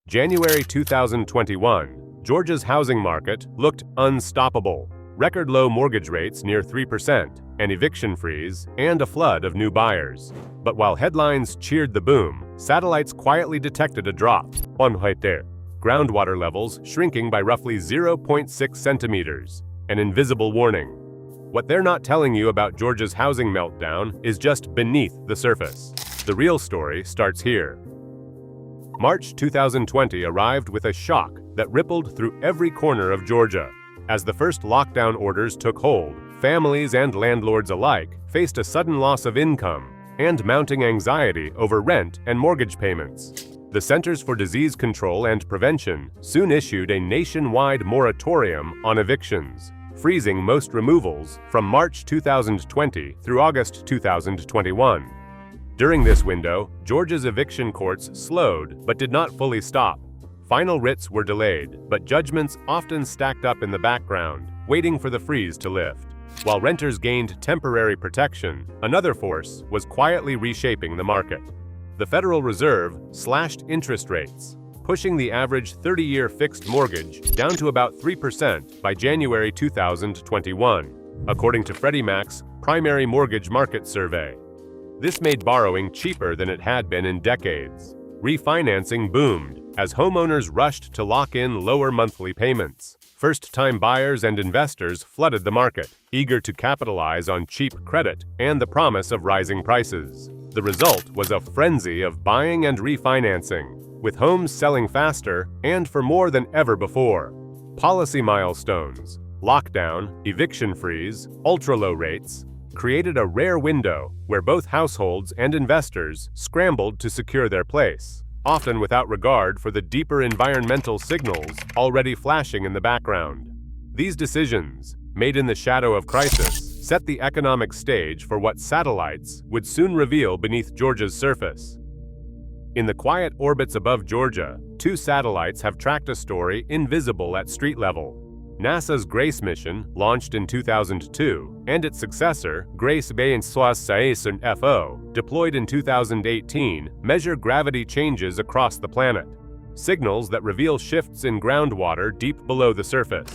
January 2021, Georgia's housing market looked unstoppable. Record low mortgage rates near 3%, an eviction freeze, and a flood of new buyers. But while headlines cheered the boom, satellites quietly detected a drop. Groundwater levels shrinking by roughly 0.6 centimeters, an invisible warning. What they're not telling you about Georgia's housing meltdown is just beneath the surface. The real story starts here. March 2020 arrived with a shock that rippled through every corner of Georgia. As the first lockdown orders took hold, families and landlords alike faced a sudden loss of income and mounting anxiety over rent and mortgage payments. The Centers for Disease Control and Prevention soon issued a nationwide moratorium on evictions, freezing most removals from March 2020 through August 2021. During this window, Georgia's eviction courts slowed but did not fully stop. Final writs were delayed, but judgments often stacked up in the background, waiting for the freeze to lift. While renters gained temporary protection, another force was quietly reshaping the market. The Federal Reserve slashed interest rates, pushing the average 30-year fixed mortgage down to about 3% by January 2021, according to Freddie Mac's Primary Mortgage Market Survey. This made borrowing cheaper than it had been in decades. Refinancing boomed as homeowners rushed to lock in lower monthly payments. First-time buyers and investors flooded the market, eager to capitalize on cheap credit and the promise of rising prices. The result was a frenzy of buying and refinancing, with homes selling faster and for more than ever before. Policy milestones, lockdown, eviction freeze, ultra-low rates, created a rare window where both households and investors scrambled to secure their place, often without regard for the deeper environmental signals already flashing in the background. These decisions, made in the shadow of crisis, set the economic stage for what satellites would soon reveal beneath Georgia's surface. In the quiet orbits above Georgia, two satellites have tracked a story invisible at street level. NASA's GRACE mission, launched in 2002, and its successor, GRACE B&FO, deployed in 2018, measure gravity changes across the planet, signals that reveal shifts in groundwater deep below the surface.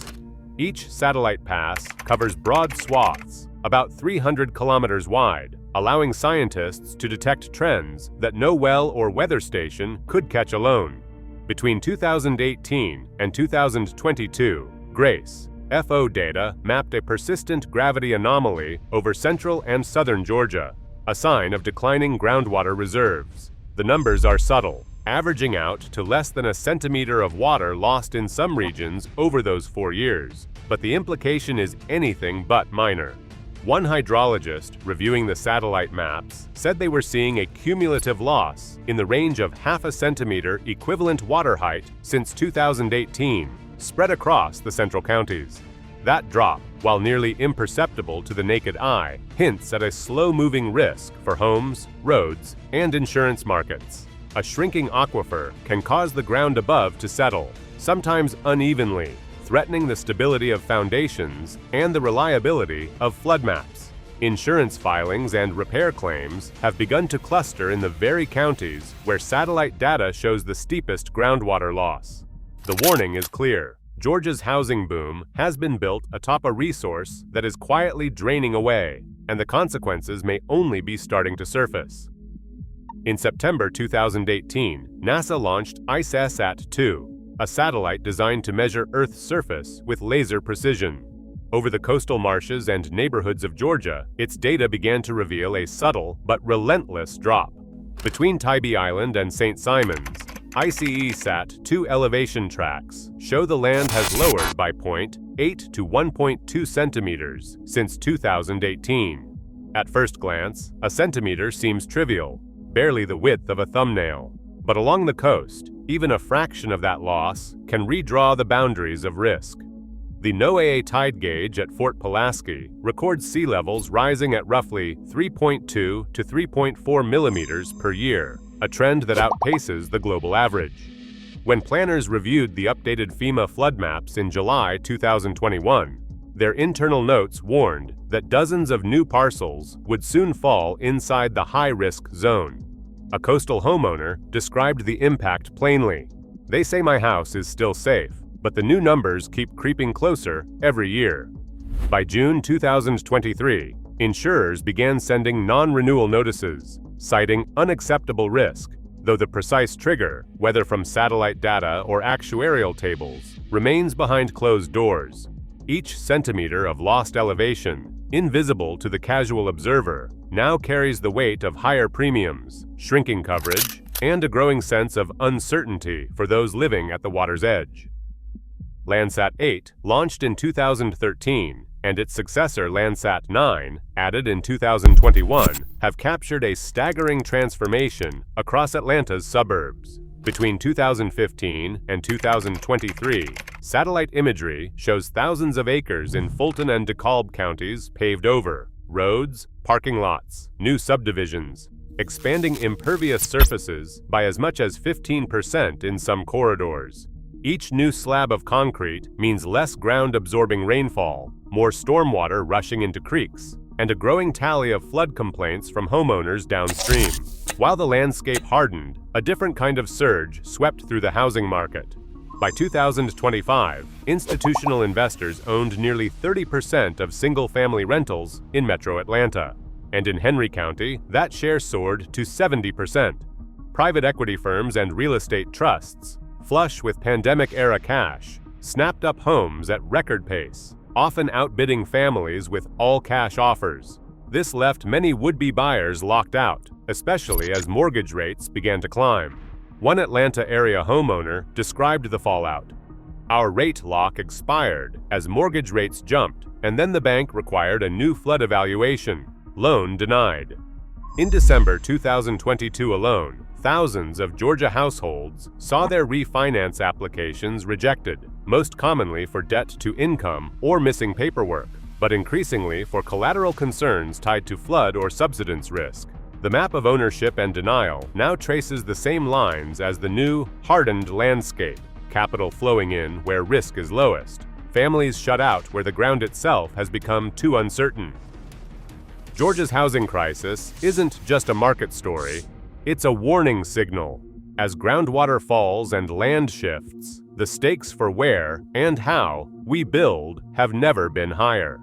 Each satellite pass covers broad swaths, about 300 kilometers wide, allowing scientists to detect trends that no well or weather station could catch alone. Between 2018 and 2022, GRACE FO data mapped a persistent gravity anomaly over central and southern Georgia, a sign of declining groundwater reserves. The numbers are subtle, averaging out to less than a centimeter of water lost in some regions over those 4 years, but the implication is anything but minor. One hydrologist reviewing the satellite maps said they were seeing a cumulative loss in the range of half a centimeter equivalent water height since 2018, spread across the central counties. That drop, while nearly imperceptible to the naked eye, hints at a slow-moving risk for homes, roads, and insurance markets. A shrinking aquifer can cause the ground above to settle, sometimes unevenly, threatening the stability of foundations and the reliability of flood maps. Insurance filings and repair claims have begun to cluster in the very counties where satellite data shows the steepest groundwater loss. The warning is clear. Georgia's housing boom has been built atop a resource that is quietly draining away, and the consequences may only be starting to surface. In September 2018, NASA launched ICESat-2, a satellite designed to measure Earth's surface with laser precision. Over the coastal marshes and neighborhoods of Georgia, its data began to reveal a subtle but relentless drop. Between Tybee Island and St. Simons, ICESat-2 elevation tracks show the land has lowered by 0.8 to 1.2 centimeters since 2018. At first glance, a centimeter seems trivial, barely the width of a thumbnail. But along the coast, even a fraction of that loss can redraw the boundaries of risk. The NOAA tide gauge at Fort Pulaski records sea levels rising at roughly 3.2 to 3.4 millimeters per year, a trend that outpaces the global average. When planners reviewed the updated FEMA flood maps in July 2021, their internal notes warned that dozens of new parcels would soon fall inside the high-risk zone. A coastal homeowner described the impact plainly. They say my house is still safe, but the new numbers keep creeping closer every year. By June 2023, insurers began sending non-renewal notices, citing unacceptable risk, though the precise trigger, whether from satellite data or actuarial tables, remains behind closed doors. Each centimeter of lost elevation, invisible to the casual observer, now carries the weight of higher premiums, shrinking coverage, and a growing sense of uncertainty for those living at the water's edge. Landsat 8 launched in 2013, and its successor Landsat 9, added in 2021, have captured a staggering transformation across Atlanta's suburbs. Between 2015 and 2023, satellite imagery shows thousands of acres in Fulton and DeKalb counties paved over, roads, parking lots, new subdivisions, expanding impervious surfaces by as much as 15% in some corridors. Each new slab of concrete means less ground-absorbing rainfall, more stormwater rushing into creeks, and a growing tally of flood complaints from homeowners downstream. While the landscape hardened, a different kind of surge swept through the housing market. By 2025, institutional investors owned nearly 30% of single-family rentals in Metro Atlanta, and in Henry County, that share soared to 70%. Private equity firms and real estate trusts, flush with pandemic-era cash, snapped up homes at record pace, often outbidding families with all-cash offers. This left many would-be buyers locked out, especially as mortgage rates began to climb. One Atlanta area homeowner described the fallout. "Our rate lock expired as mortgage rates jumped, and then the bank required a new flood evaluation. Loan denied." In December 2022 alone, thousands of Georgia households saw their refinance applications rejected, most commonly for debt to income or missing paperwork, but increasingly for collateral concerns tied to flood or subsidence risk. The map of ownership and denial now traces the same lines as the new, hardened landscape: capital flowing in where risk is lowest, families shut out where the ground itself has become too uncertain. Georgia's housing crisis isn't just a market story, it's a warning signal. As groundwater falls and land shifts, the stakes for where and how we build have never been higher.